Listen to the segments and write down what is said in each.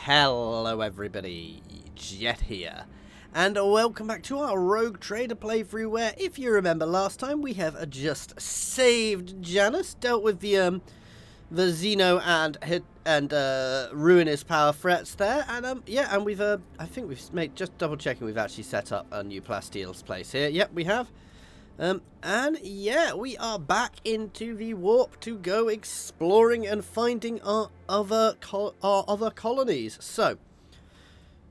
Hello everybody, Jet here, and welcome back to our Rogue Trader playthrough where, if you remember last time, we have just saved Janus, dealt with the Xeno and ruinous power threats there, and yeah, and we've I think we've made, just double checking, we've actually set up a new Plastiel's place here. Yep, we have. And yeah, we are back into the warp to go exploring and finding our other colonies. So,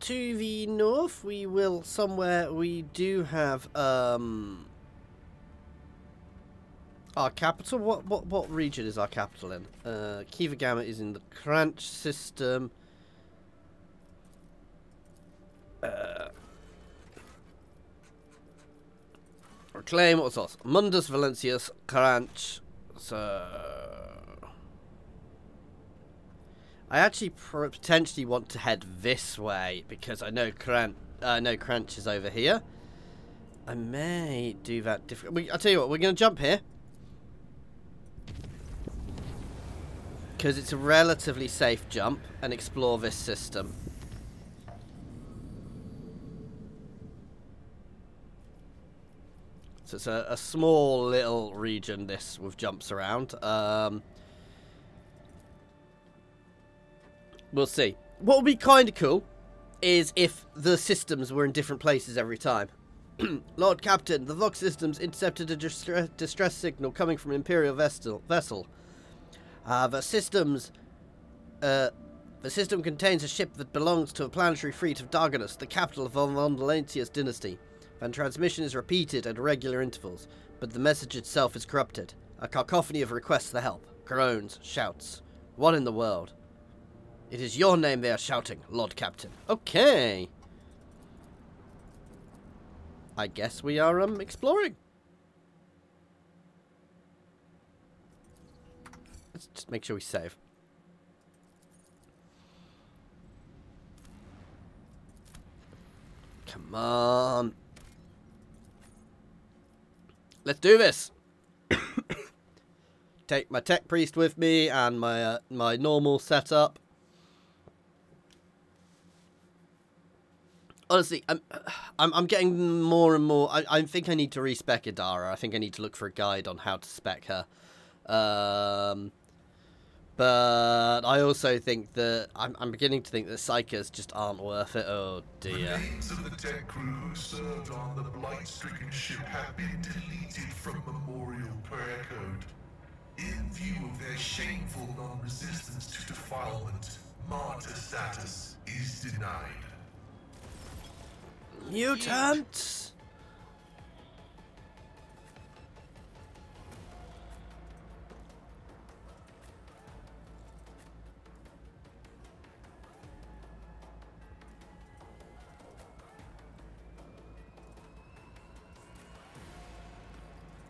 to the north, we will somewhere we do have our capital. What region is our capital in? Kiva Gamma is in the Crunch system. Reclaim, what's else? Mundus Valencius, Cranch. So I actually potentially want to head this way because I know Cranch is over here. I may do that different. I'll tell you what, we're going to jump here because it's a relatively safe jump and explore this system. So it's a small little region, this, with jumps around. We'll see. What would be kind of cool is if the systems were in different places every time. Lord Captain, the Vox systems intercepted a distress signal coming from an Imperial vessel. The system contains a ship that belongs to a planetary fleet of Darganus, the capital of the Valencius dynasty. And transmission is repeated at irregular intervals, but the message itself is corrupted. A cacophony of requests for help, groans, shouts. What in the world? It is your name they are shouting, Lord Captain. Okay. I guess we are exploring. Let's just make sure we save. Come on. Let's do this. Take my tech priest with me and my my normal setup. Honestly, I'm getting more and more. I think I need to respec Idara. I think I need to look for a guide on how to spec her. But I also think that I'm beginning to think that psychers just aren't worth it. Oh dear. The names of the tech crew who served on the blight-stricken ship have been deleted from Memorial Prayer Code. In view of their shameful non-resistance to defilement, martyr status is denied. Mutant!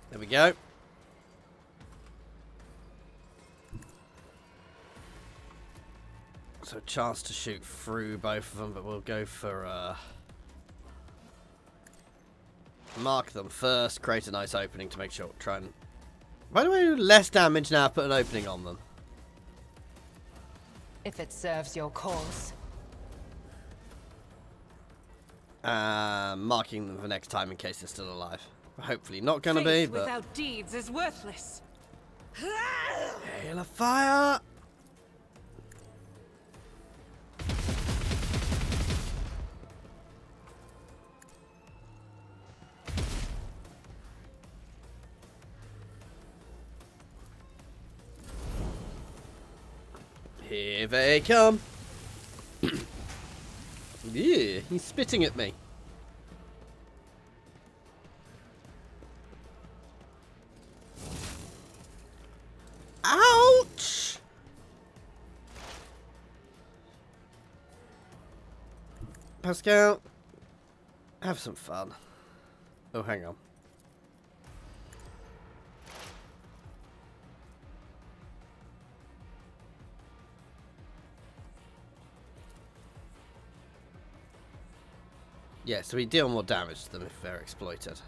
There we go. So chance to shoot through both of them, but we'll go for mark them first, create a nice opening to make sure. Try and. Why do I do less damage now? Put an opening on them. If it serves your cause. Marking them for next time in case they're still alive. Hopefully not gonna be, but without deeds is worthless. Hail of fire! Here they come. Yeah, he's spitting at me. Ouch! Pascal, have some fun. Oh, hang on. Yeah, so we deal more damage to them if they're exploited.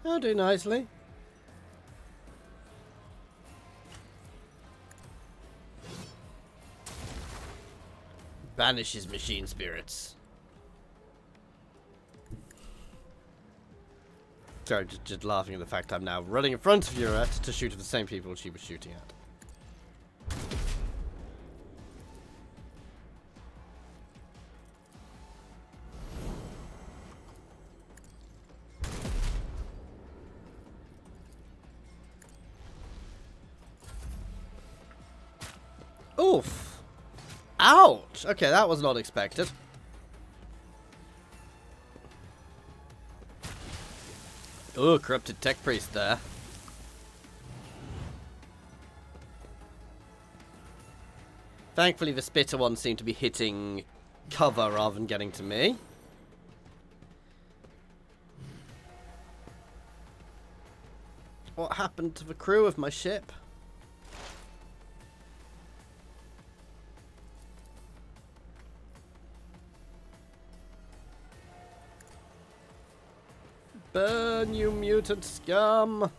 I'll do nicely. Banishes machine spirits. Sorry, just laughing at the fact I'm now running in front of YRLIET to shoot at the same people she was shooting at. Oof! Ouch! Okay, that was not expected. Oh, corrupted tech priest there. Thankfully, the spitter ones seem to be hitting cover rather than getting to me. What happened to the crew of my ship? Burn, you mutant scum!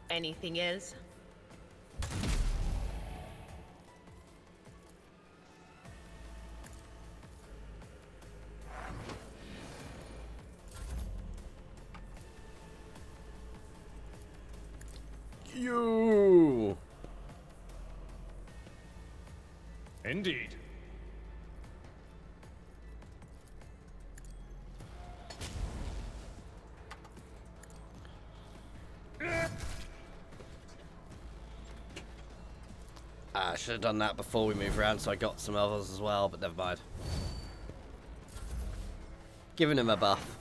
Anything else? You! Indeed. I should have done that before we move around, so I got some others as well, but never mind. Giving him a buff.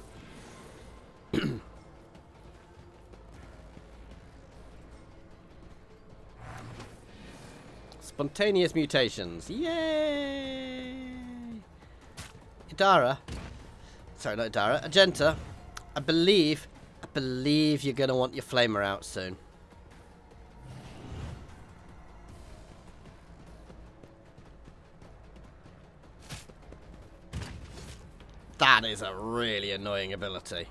Spontaneous mutations. Yay! Idara. Sorry, not Idara. Agenta. I believe you're going to want your flamer out soon. That is a really annoying ability.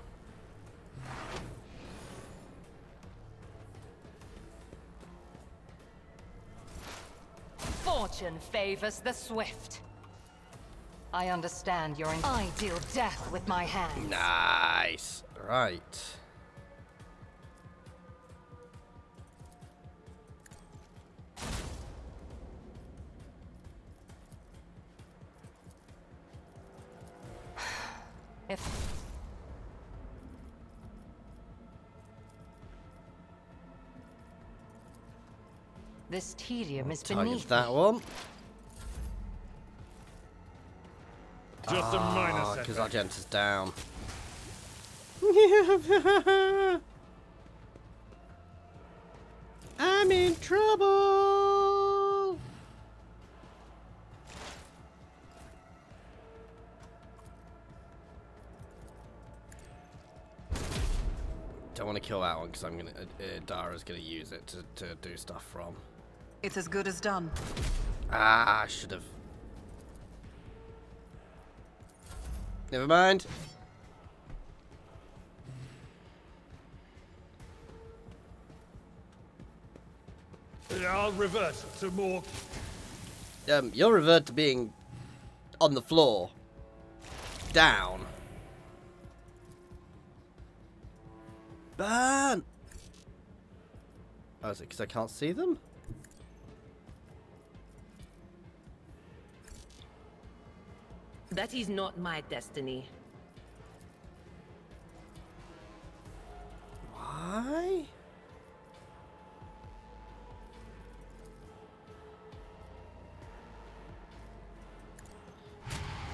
Fortune favors the swift. I understand your I deal death with my hands. Nice. Right. If this tedium is Target beneath that me. one. Just a minor Because setback. Argenta's down. I'm in trouble. Don't want to kill that one because I'm gonna. Dara's gonna use it to do stuff from. It's as good as done. Ah, I should have. Never mind. I'll revert to more. You'll revert to being on the floor. Down. Burn! Oh, is it because I can't see them? That is not my destiny. Why?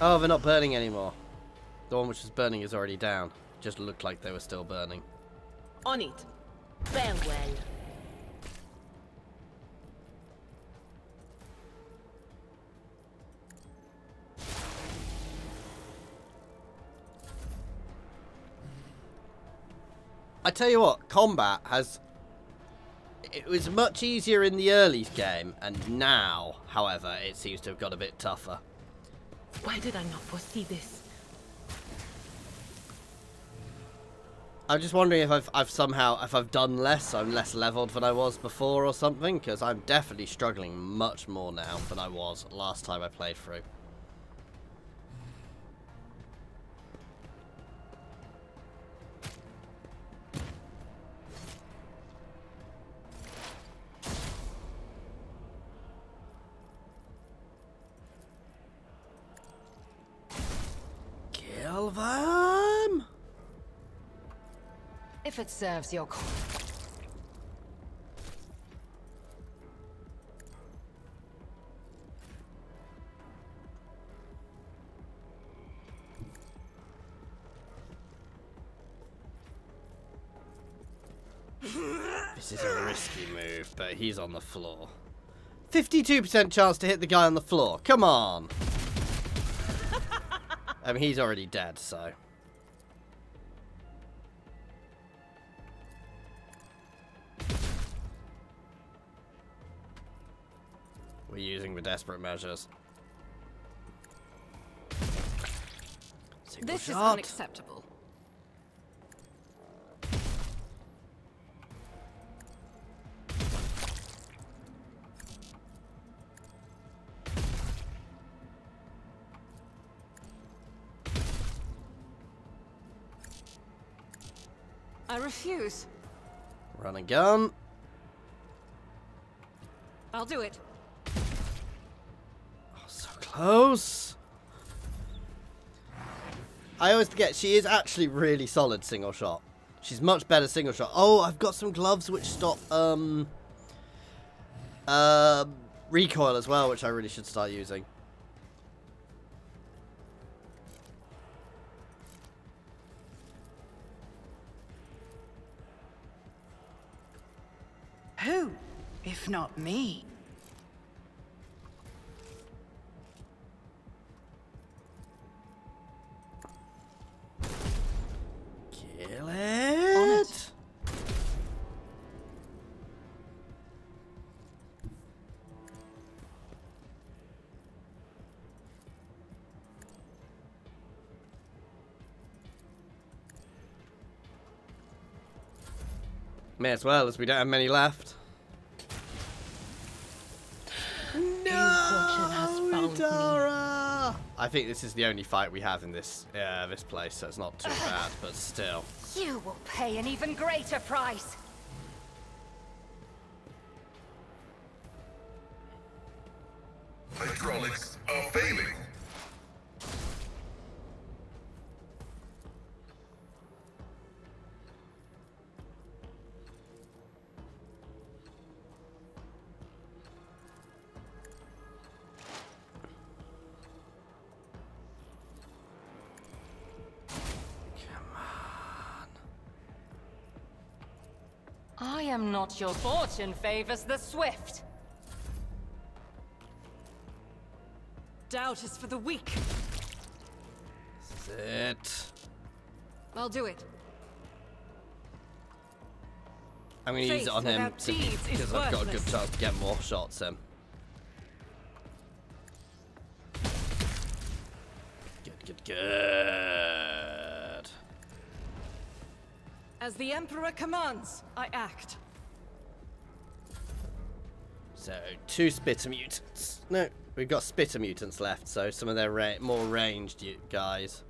Oh, they're not burning anymore. The one which was burning is already down. Just looked like they were still burning. On it. Farewell. I tell you what, combat has... It was much easier in the early game, and now, however, it seems to have got a bit tougher. Why did I not foresee this? I'm just wondering if I've done less, I'm less leveled than I was before or something, because I'm definitely struggling much more now than I was last time I played through. Kill them! If it serves your cause. This is a risky move, but he's on the floor. 52% chance to hit the guy on the floor. Come on! I mean, he's already dead, so... We're using the desperate measures. Single This is shot. unacceptable. I refuse. Run and gun. I'll do it. Oh, so close. I always forget she is actually really solid single shot. She's much better single shot. Oh, I've got some gloves which stop recoil as well, which I really should start using. Who, if not me? Kill it. May as well, as we don't have many left. No, Dara! I think this is the only fight we have in this this place, so it's not too bad, but still. You will pay an even greater price. Hydraulics are failing. I am not your fortune favors the swift. Doubt is for the weak. This is it. I'll do it. I'm going to use it on him without simply deeds is because I've got a good worthless. chance to get more shots in. Good. As the Emperor commands, I act. So, 2 spitter mutants. No, we've got spitter mutants left, so some of their more ranged guys.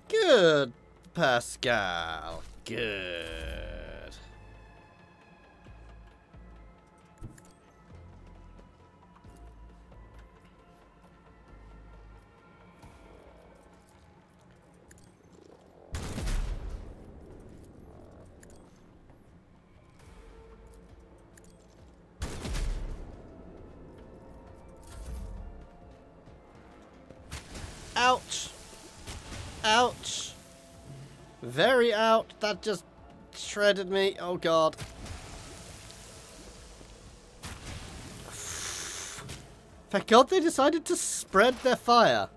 Good, Pascal. Good. Ouch. Ouch. Very out. That just shredded me. Oh, God. Thank God they decided to spread their fire.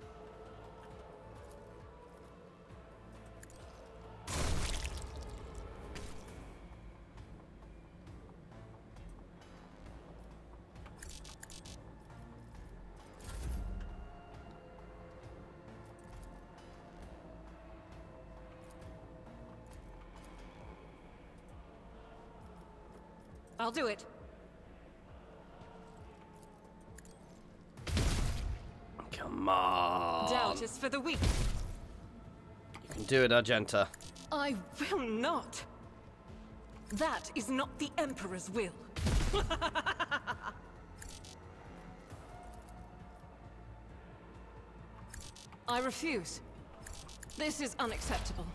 I'll do it. Come on. Doubt is for the weak. You can do it, Argenta. I will not. That is not the Emperor's will. I refuse. This is unacceptable.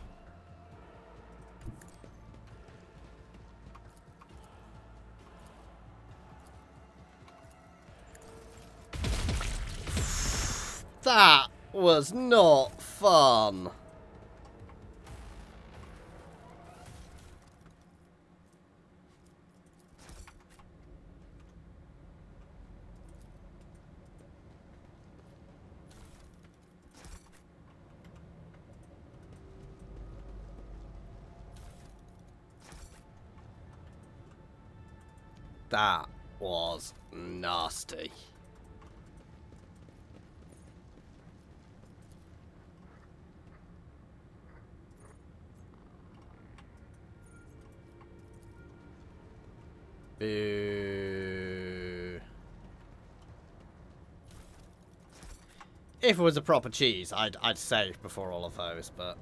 That was not fun. That was nasty. Boo. If it was a proper cheese, I'd save before all of those, but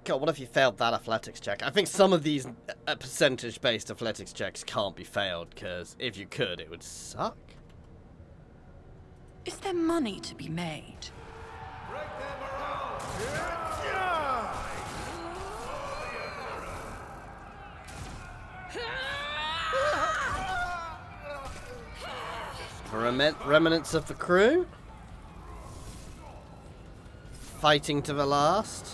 God, what if you failed that athletics check? I think some of these percentage-based athletics checks can't be failed, because if you could, it would suck. Is there money to be made? Remnants of the crew? Fighting to the last?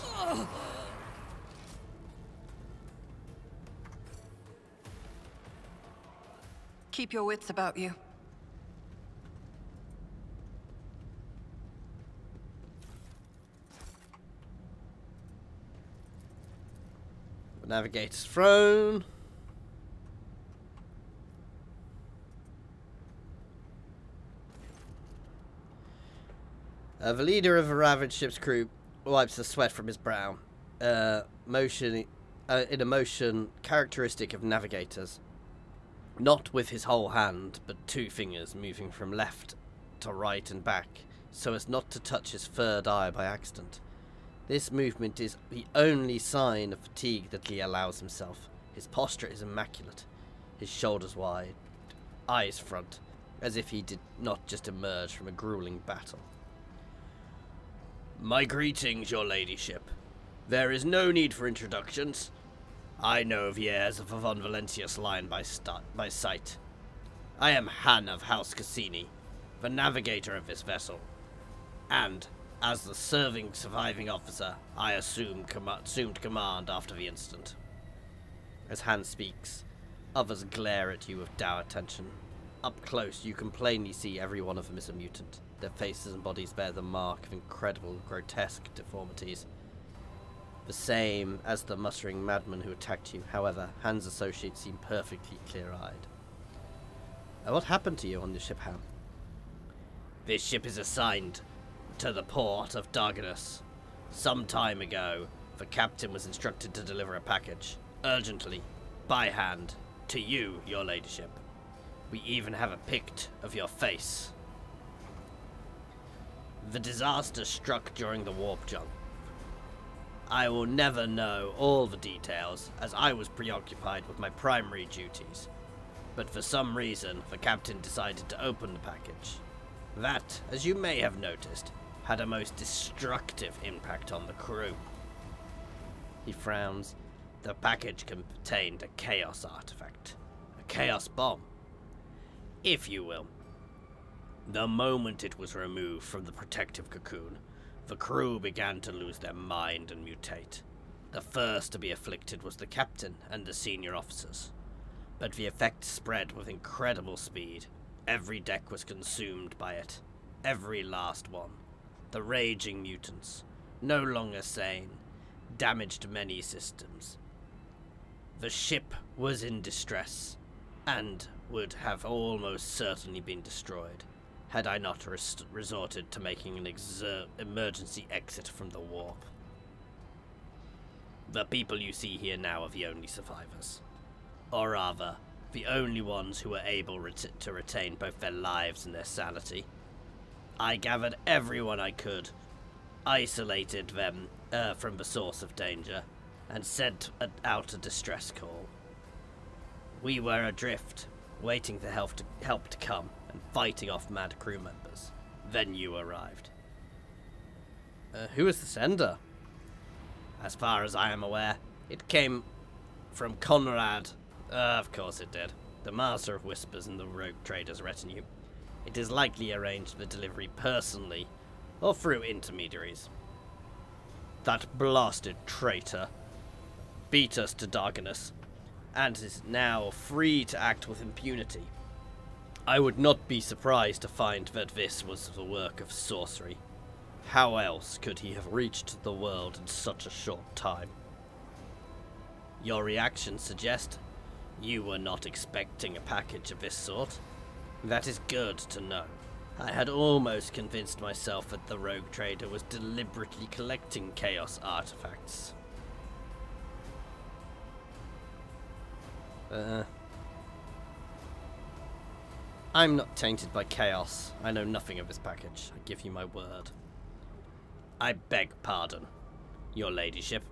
Keep your wits about you. Navigator's throne. The leader of a ravaged ship's crew wipes the sweat from his brow. In a motion characteristic of navigators. Not with his whole hand, but 2 fingers moving from left to right and back, so as not to touch his third eye by accident. This movement is the only sign of fatigue that he allows himself. His posture is immaculate, his shoulders wide, eyes front, as if he did not just emerge from a grueling battle. My greetings, your ladyship. There is no need for introductions. I know the heirs of the Von Valentius line by sight. I am Han of House Cassini, the navigator of this vessel, and, as the surviving officer, I assumed command after the incident. As Han speaks, others glare at you with dour attention. Up close, you can plainly see every one of them is a mutant. Their faces and bodies bear the mark of incredible, grotesque deformities. The same as the muttering madman who attacked you. However, Han's associates seem perfectly clear-eyed. What happened to you on the ship, Han? This ship is assigned to the port of Darganus. Some time ago, the captain was instructed to deliver a package, urgently, by hand, to you, your ladyship. We even have a pict of your face. The disaster struck during the warp jump. I will never know all the details, as I was preoccupied with my primary duties. But for some reason, the captain decided to open the package. That, as you may have noticed, had a most destructive impact on the crew. He frowns. The package contained a chaos artifact. A chaos bomb, if you will. The moment it was removed from the protective cocoon, the crew began to lose their mind and mutate. The first to be afflicted was the captain and the senior officers, but the effect spread with incredible speed. Every deck was consumed by it, every last one. The raging mutants, no longer sane, damaged many systems. The ship was in distress, and would have almost certainly been destroyed, had I not resorted to making an emergency exit from the warp. The people you see here now are the only survivors. Or rather, the only ones who were able to retain both their lives and their sanity. I gathered everyone I could, isolated them from the source of danger, and sent out a distress call. We were adrift, waiting for help to come, and fighting off mad crew members. Then you arrived. Who was the sender? As far as I am aware, it came from Conrad. Of course it did. The Master of Whispers and the Rogue Trader's retinue. It is likely arranged the delivery personally, or through intermediaries. That blasted traitor beat us to Darkness, and is now free to act with impunity. I would not be surprised to find that this was the work of sorcery. How else could he have reached the world in such a short time? Your reactions suggest you were not expecting a package of this sort. That is good to know. I had almost convinced myself that the Rogue Trader was deliberately collecting Chaos artifacts. I'm not tainted by Chaos. I know nothing of this package. I give you my word. I beg pardon, your ladyship.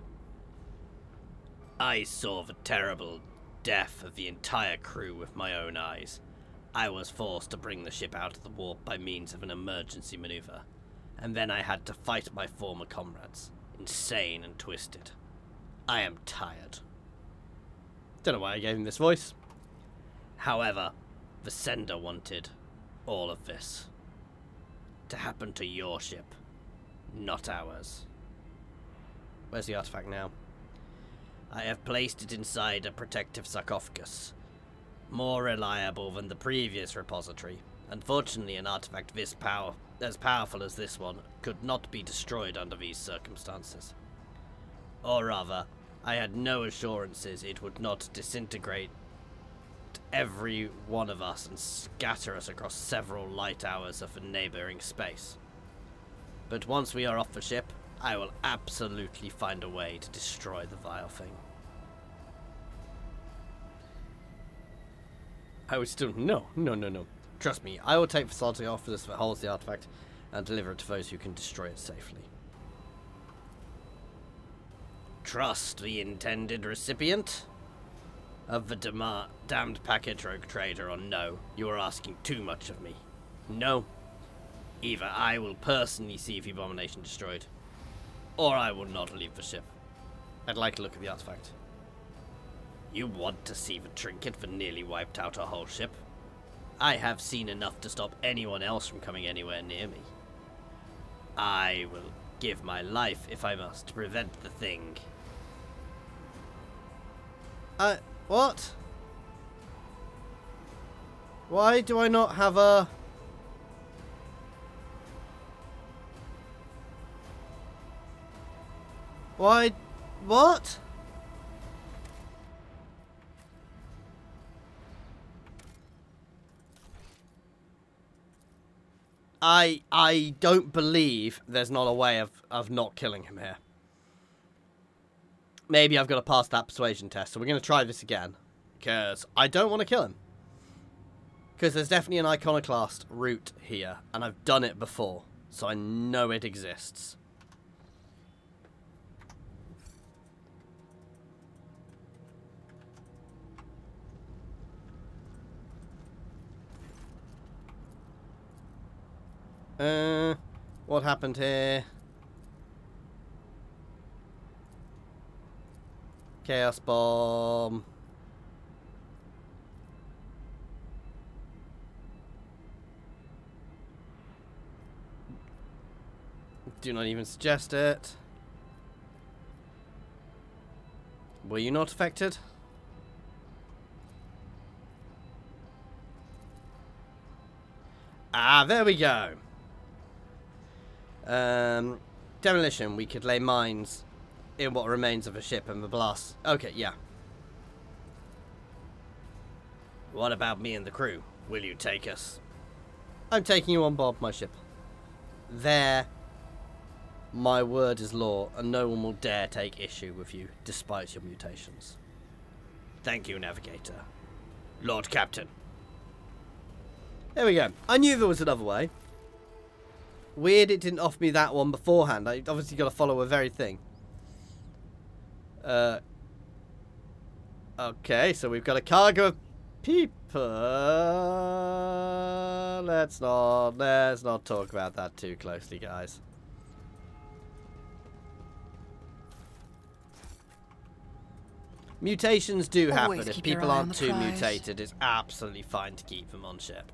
I saw the terrible death of the entire crew with my own eyes. I was forced to bring the ship out of the warp by means of an emergency maneuver, and then I had to fight my former comrades, insane and twisted. I am tired. Don't know why I gave him this voice. However, the sender wanted all of this to happen to your ship, not ours. Where's the artifact now? I have placed it inside a protective sarcophagus, more reliable than the previous repository. Unfortunately, an artifact as powerful as this one could not be destroyed under these circumstances. Or rather, I had no assurances it would not disintegrate every one of us and scatter us across several light hours of a neighboring space. But once we are off the ship, I will absolutely find a way to destroy the vile thing. I would still... No. Trust me, I will take facility officers that holds the artifact and deliver it to those who can destroy it safely. Trust the intended recipient of the damned package, Rogue Trader, or no, you are asking too much of me. No. Either I will personally see the abomination destroyed, or I will not leave the ship. I'd like to look at the artifact. You want to see the trinket that nearly wiped out our whole ship? I have seen enough to stop anyone else from coming anywhere near me. I will give my life, if I must, to prevent the thing. What? Why do I not have a... Why? What? I don't believe there's not a way of not killing him here. Maybe I've got to pass that persuasion test, so we're going to try this again. Because I don't want to kill him. Because there's definitely an Iconoclast route here, and I've done it before, so I know it exists. What happened here? Chaos Bomb. Do not even suggest it. Were you not affected? Ah, there we go. Demolition. We could lay mines in what remains of a ship and the blast. Okay, yeah. What about me and the crew? Will you take us? I'm taking you on board my ship. There. My word is law, and no one will dare take issue with you, despite your mutations. Thank you, Navigator. Lord Captain. There we go. I knew there was another way. Weird it didn't offer me that one beforehand. I obviously got to follow a very thing. Okay, so we've got a cargo of people. Let's not talk about that too closely, guys. Mutations do happen. If people aren't too mutated, it's absolutely fine to keep them on ship.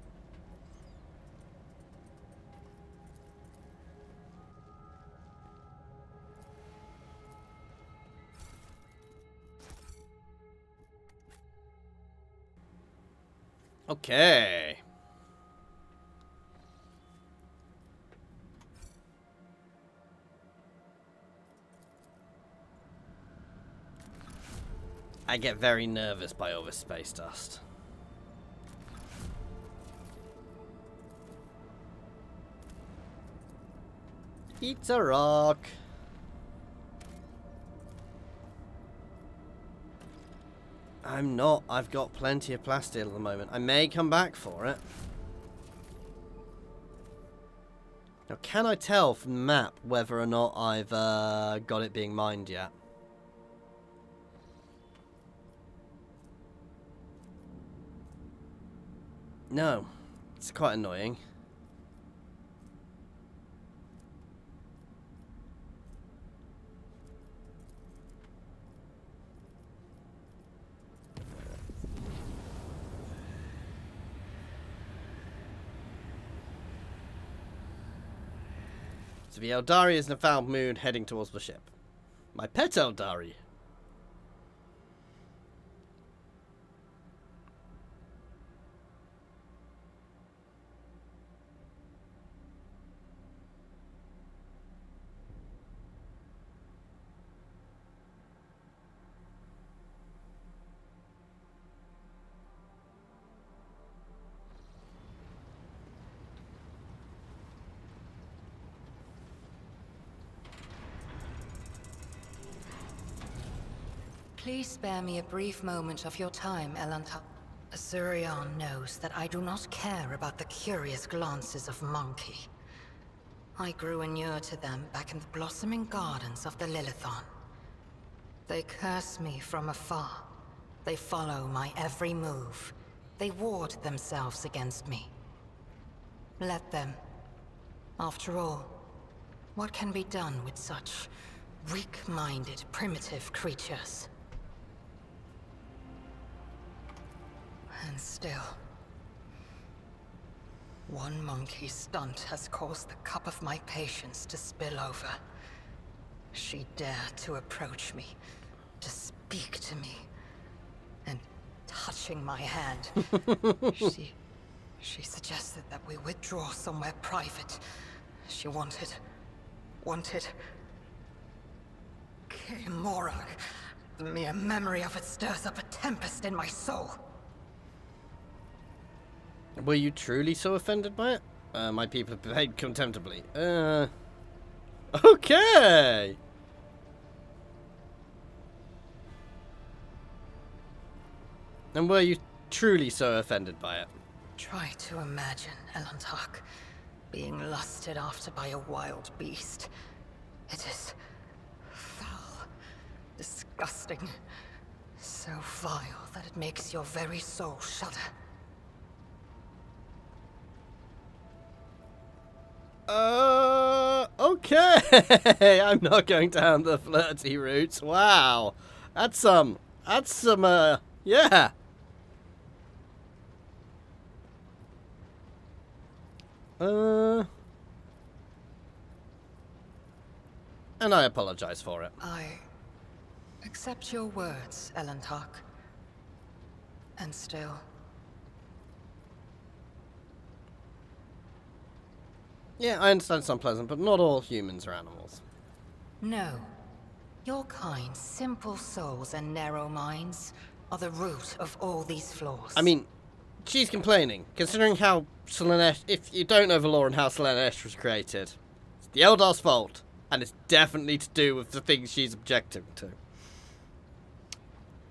Okay. I get very nervous by all this space dust. It's a rock. I'm not. I've got plenty of plasteel at the moment. I may come back for it. Now, can I tell from the map whether or not I've got it being mined yet? No. It's quite annoying. So the Eldari is in a foul mood heading towards the ship. My pet Eldari. Please spare me a brief moment of your time, Elantar. Azurion knows that I do not care about the curious glances of Monkey. I grew inured to them back in the blossoming gardens of the Lilithon. They curse me from afar. They follow my every move. They ward themselves against me. Let them. After all, what can be done with such weak-minded, primitive creatures? And still, one monkey stunt has caused the cup of my patience to spill over. She dared to approach me, to speak to me, and touching my hand, she suggested that we withdraw somewhere private. She wanted Morag. The mere memory of it stirs up a tempest in my soul. Were you truly so offended by it? My people have behaved contemptibly. Okay! And were you truly so offended by it? Try to imagine, Elantar, being lusted after by a wild beast. It is foul, disgusting, so vile that it makes your very soul shudder. Okay. I'm not going down the flirty routes. Wow. That's some, yeah. And I apologize for it. I Accept your words, Elantark. And still... Yeah, I understand it's unpleasant, but not all humans are animals. No. Your kind's simple souls and narrow minds are the root of all these flaws. I mean, she's complaining, considering how Slaanesh... If you don't know the lore and how Slaanesh was created, it's the Eldar's fault, and it's definitely to do with the things she's objecting to.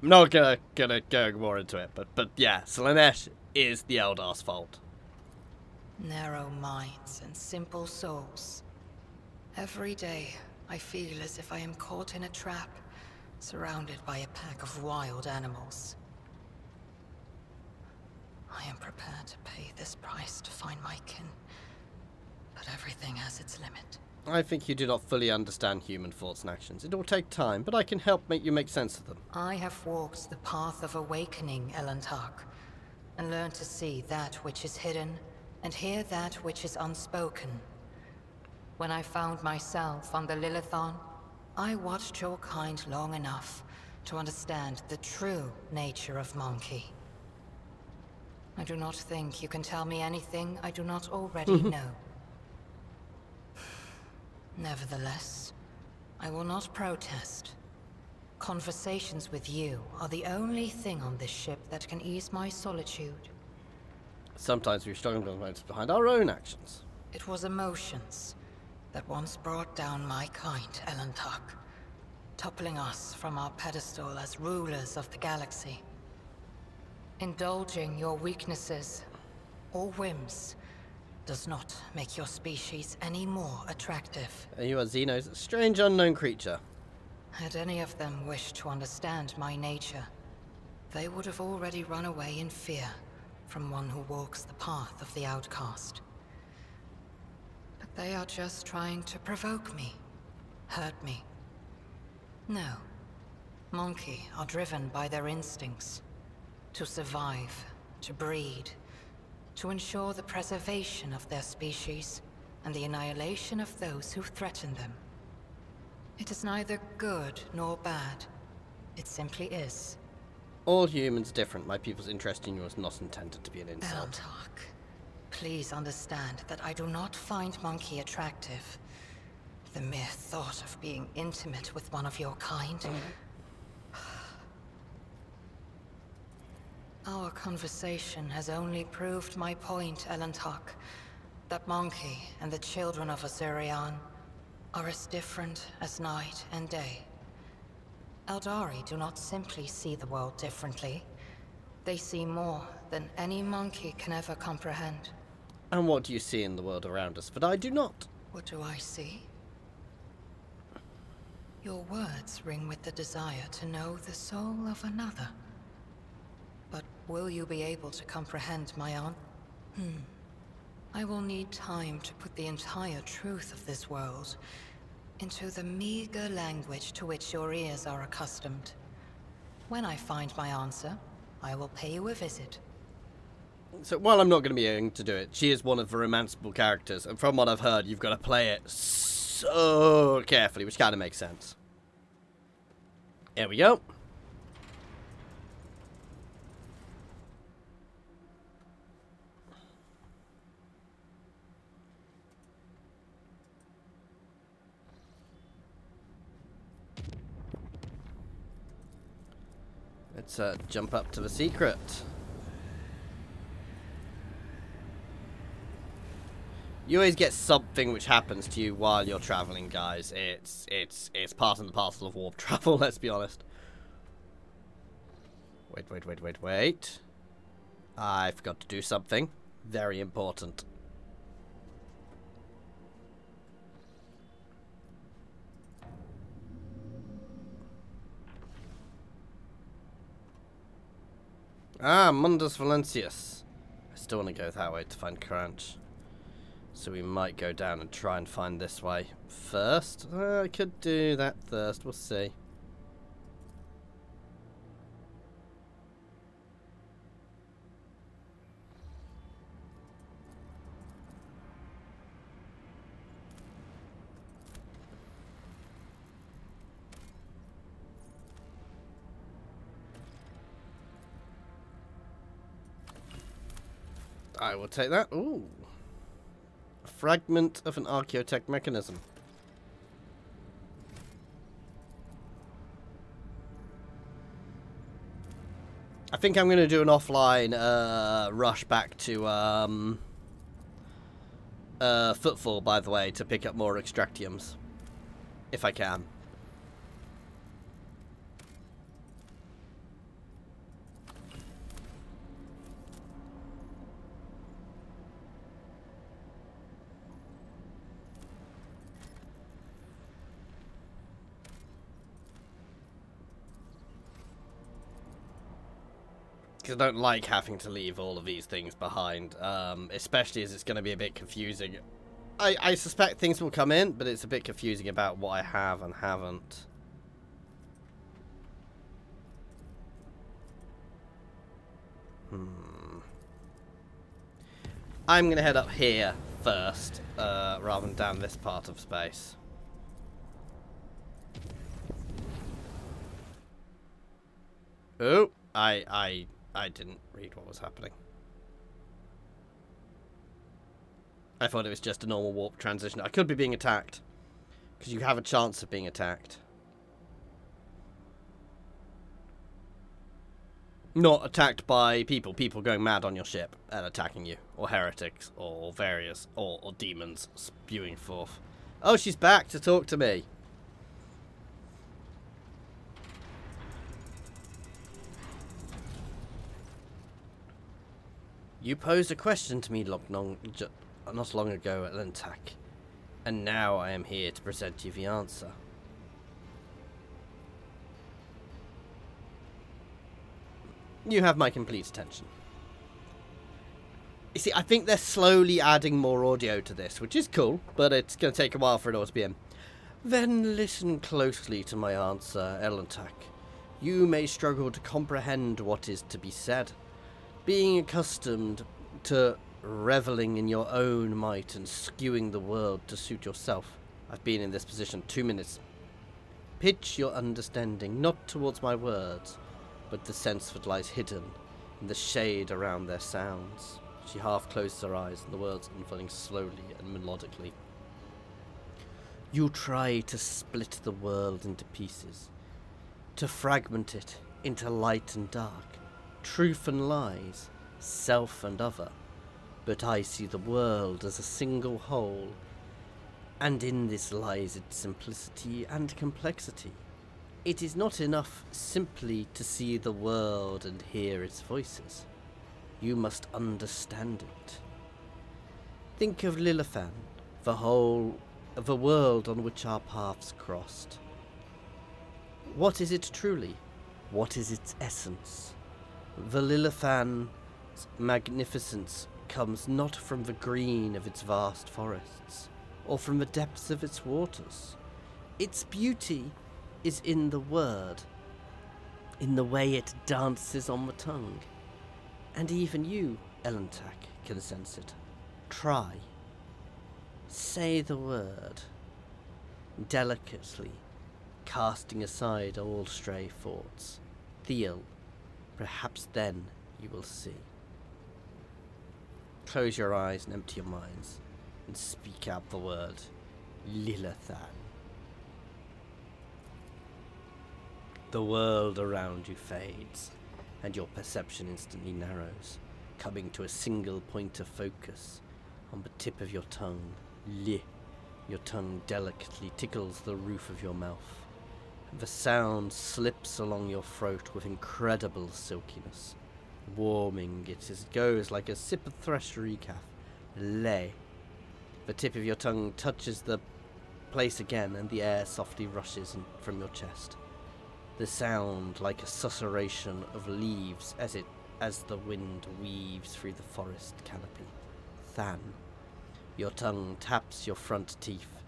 I'm not gonna go more into it, but yeah, Slaanesh is the Eldar's fault. Narrow minds and simple souls. Every day, I feel as if I am caught in a trap, surrounded by a pack of wild animals. I am prepared to pay this price to find my kin, but everything has its limit. I think you do not fully understand human thoughts and actions. It will take time, but I can help make you make sense of them. I have walked the path of awakening, Elantark, and learned to see that which is hidden, and hear that which is unspoken. When I found myself on the Lilithon, I watched your kind long enough to understand the true nature of Monkey. I do not think you can tell me anything I do not already know. Nevertheless, I will not protest. Conversations with you are the only thing on this ship that can ease my solitude. Sometimes we struggle with motives behind our own actions. It was emotions that once brought down my kind, Elantark, toppling us from our pedestal as rulers of the galaxy. Indulging your weaknesses or whims does not make your species any more attractive. You are Xeno's strange unknown creature. Had any of them wished to understand my nature, they would have already run away in fear from one who walks the path of the outcast. But they are just trying to provoke me, hurt me. No. Monkey are driven by their instincts. To survive, to breed, to ensure the preservation of their species and the annihilation of those who threaten them. It is neither good nor bad. It simply is. All humans are different. My people's interest in you is not intended to be an insult. Elantark, please understand that I do not find Monkey attractive. The mere thought of being intimate with one of your kind. Our conversation has only proved my point, Elantark. That Monkey and the children of Azurion are as different as night and day. Eldari do not simply see the world differently. They see more than any monkey can ever comprehend. And what do you see in the world around us that I do not? What do I see? Your words ring with the desire to know the soul of another. But will you be able to comprehend my own? I will need time to put the entire truth of this world into the meager language to which your ears are accustomed. When I find my answer, I will pay you a visit. So while I'm not going to be able to do it, she is one of the romanceable characters, and from what I've heard, you've got to play it so carefully, which kind of makes sense. Here we go. Let's jump up to the secret. You always get something which happens to you while you're traveling, guys. It's part and parcel of warp travel, let's be honest. Wait. I forgot to do something very important. Ah, Mundus Valentius. I still want to go that way to find Crunch. So we might go down and try and find this way first. I could do that first, we'll see. I will take that. Ooh. A fragment of an archaeotech mechanism. I think I'm going to do an offline rush back to Footfall, by the way, to pick up more extractiums. If I can. Because I don't like having to leave all of these things behind, especially as it's going to be a bit confusing. I suspect things will come in, but it's a bit confusing about what I have and haven't. I'm going to head up here first, rather than down this part of space. Oh, I didn't read what was happening. I thought it was just a normal warp transition. I could be being attacked. Because you have a chance of being attacked. Not attacked by people. People going mad on your ship and attacking you. Or heretics. Or various. Or demons spewing forth. Oh, she's back to talk to me. You posed a question to me not long ago at Lentak, and now I am here to present you the answer. You have my complete attention. You see, I think they're slowly adding more audio to this, which is cool, but it's going to take a while for it all to be in. Then listen closely to my answer, Elentak. You may struggle to comprehend what is to be said. Being accustomed to reveling in your own might and skewing the world to suit yourself. I've been in this position 2 minutes. Pitch your understanding not towards my words, but the sense that lies hidden in the shade around their sounds. She half closes her eyes and the words unfolding slowly and melodically. You try to split the world into pieces, to fragment it into light and dark, truth and lies, self and other, but I see the world as a single whole, and in this lies its simplicity and complexity. It is not enough simply to see the world and hear its voices. You must understand it. Think of Lilithan, the world on which our paths crossed. What is it truly? What is its essence? The Lilithan's magnificence comes not from the green of its vast forests, or from the depths of its waters. Its beauty is in the word, in the way it dances on the tongue. And even you, Elentak, can sense it. Try. Say the word, delicately, casting aside all stray thoughts. Thiel, perhaps then you will see. Close your eyes and empty your minds, and speak out the word, Lilithan. The world around you fades, and your perception instantly narrows, coming to a single point of focus on the tip of your tongue. Your tongue delicately tickles the roof of your mouth, and the sound slips along your throat with incredible silkiness, warming it as it goes like a sip of fresh recaf. Lay. The tip of your tongue touches the place again, and the air softly rushes from your chest. The sound like a susurration of leaves as the wind weaves through the forest canopy. Than. Your tongue taps your front teeth,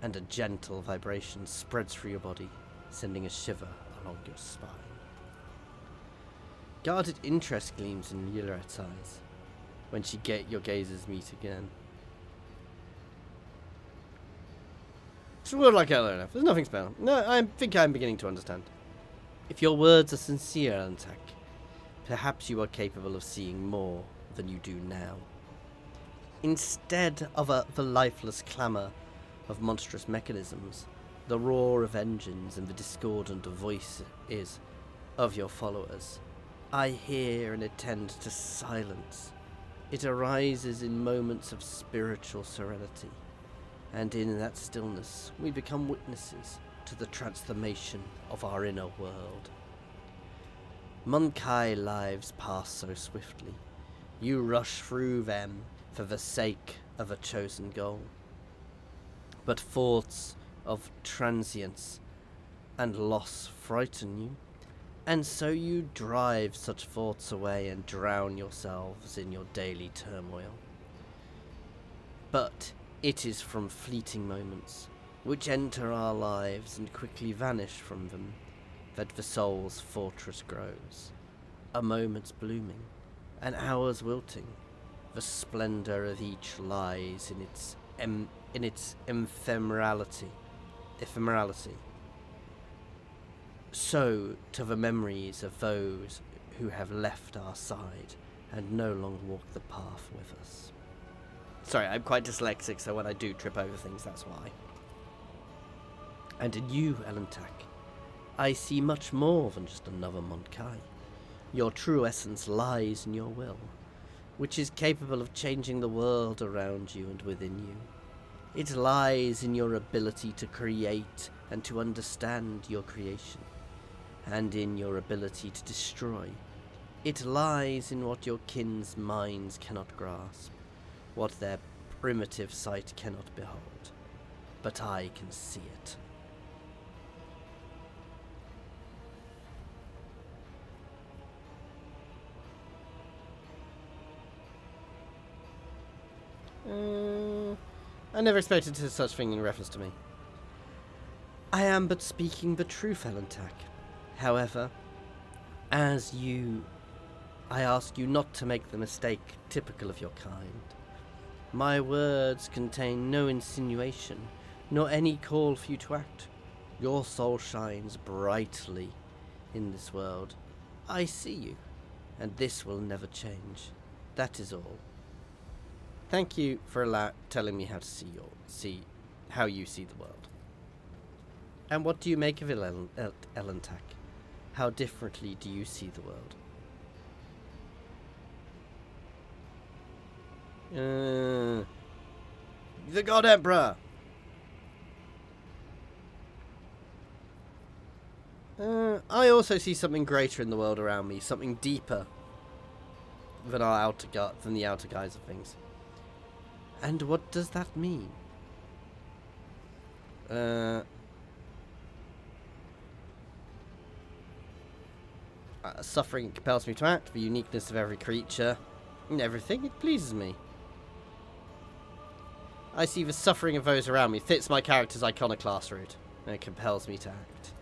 and a gentle vibration spreads through your body, sending a shiver along your spine. Guarded interest gleams in YRLIET's eyes when your gazes meet again. It's a word like Eleanor. There's nothing special. No, I think I'm beginning to understand. If your words are sincere, Elentak, perhaps you are capable of seeing more than you do now. Instead of the lifeless clamour of monstrous mechanisms, the roar of engines and the discordant voices of your followers, I hear and attend to silence. It arises in moments of spiritual serenity, and in that stillness we become witnesses to the transformation of our inner world. Monkai lives pass so swiftly. You rush through them for the sake of a chosen goal. But thoughts of transience and loss frighten you, and so you drive such thoughts away and drown yourselves in your daily turmoil. But it is from fleeting moments, which enter our lives and quickly vanish from them, that the soul's fortress grows. A moment's blooming, an hour's wilting. The splendour of each lies in its ephemerality. So to the memories of those who have left our side and no longer walk the path with us. Sorry, I'm quite dyslexic, so when I do trip over things, that's why. And in you, Elantak, I see much more than just another Monkai. Your true essence lies in your will, which is capable of changing the world around you and within you. It lies in your ability to create and to understand your creation, and in your ability to destroy. It lies in what your kin's minds cannot grasp, what their primitive sight cannot behold, but I can see it. I never expected such thing in reference to me. I am but speaking the truth, Elantak. However, I ask you not to make the mistake typical of your kind. My words contain no insinuation, nor any call for you to act. Your soul shines brightly in this world. I see you, and this will never change. That is all. Thank you for telling me how to see how you see the world. And what do you make of it, Elantak? How differently do you see the world? The God Emperor! I also see something greater in the world around me, something deeper than the outer guise of things. And what does that mean? Suffering compels me to act, the uniqueness of every creature, and everything, it pleases me. I see the suffering of those around me fits my character's Iconoclast route, and it compels me to act.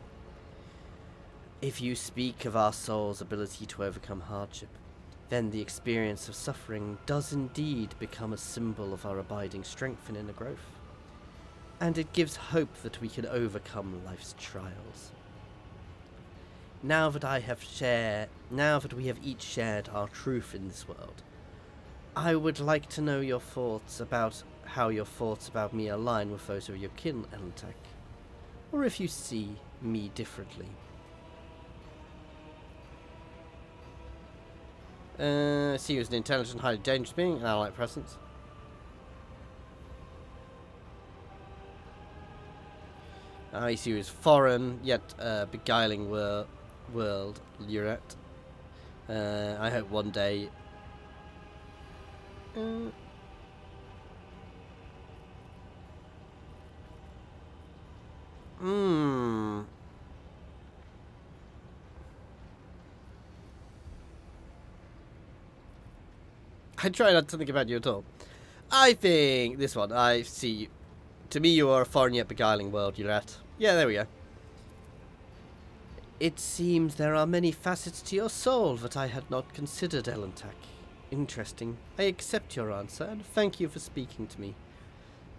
If you speak of our soul's ability to overcome hardship, then the experience of suffering does indeed become a symbol of our abiding strength and inner growth. And it gives hope that we can overcome life's trials. Now that we have each shared our truth in this world, I would like to know your thoughts about how your thoughts about me align with those of your kin, Elantak, or if you see me differently. I see you as an intelligent, highly dangerous being, an ally presence. I see you as foreign, yet beguiling world, YRLIET. I hope one day... I try not to think about you at all. I think this one, I see. To me, you are a foreign yet beguiling world, YRLIET. Yeah, there we go. It seems there are many facets to your soul that I had not considered, Elantak. Interesting. I accept your answer, and thank you for speaking to me.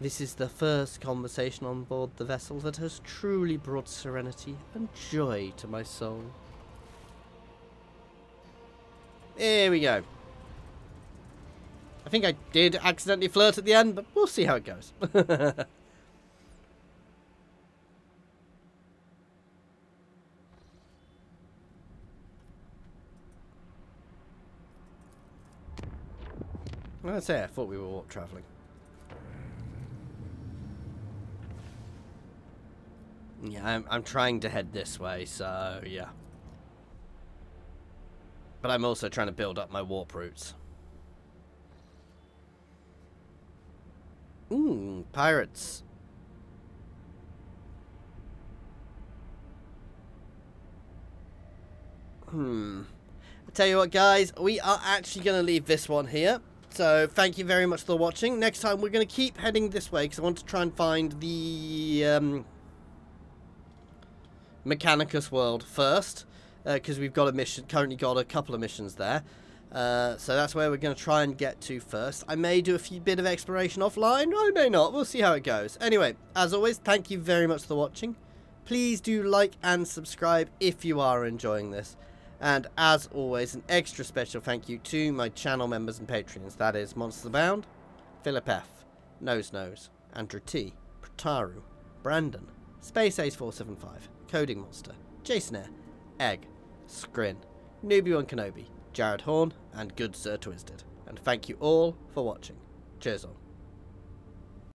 This is the first conversation on board the vessel that has truly brought serenity and joy to my soul. Here we go. I think I did accidentally flirt at the end, but we'll see how it goes. Well, I'd say I thought we were warp traveling. Yeah, I'm trying to head this way, so yeah. But I'm also trying to build up my warp routes. Ooh, pirates. I tell you what, guys, we are actually going to leave this one here. So, thank you very much for watching. Next time, we're going to keep heading this way, because I want to try and find the Mechanicus world first. Because we've got a mission, currently got a couple of missions there. So that's where we're going to try and get to first. I may do a bit of exploration offline, I may not. We'll see how it goes. Anyway, as always, thank you very much for watching. Please do like and subscribe if you are enjoying this. And as always, an extra special thank you to my channel members and patrons. That is Monsters Abound, Philip F, Nose, Andrew T, Prataru, Brandon, Space Ace 475, Coding Monster, Jason Air, Egg, Skrin, Newbie1 Kenobi, Jared Horn, and Good Sir Twisted. And thank you all for watching. Cheers all.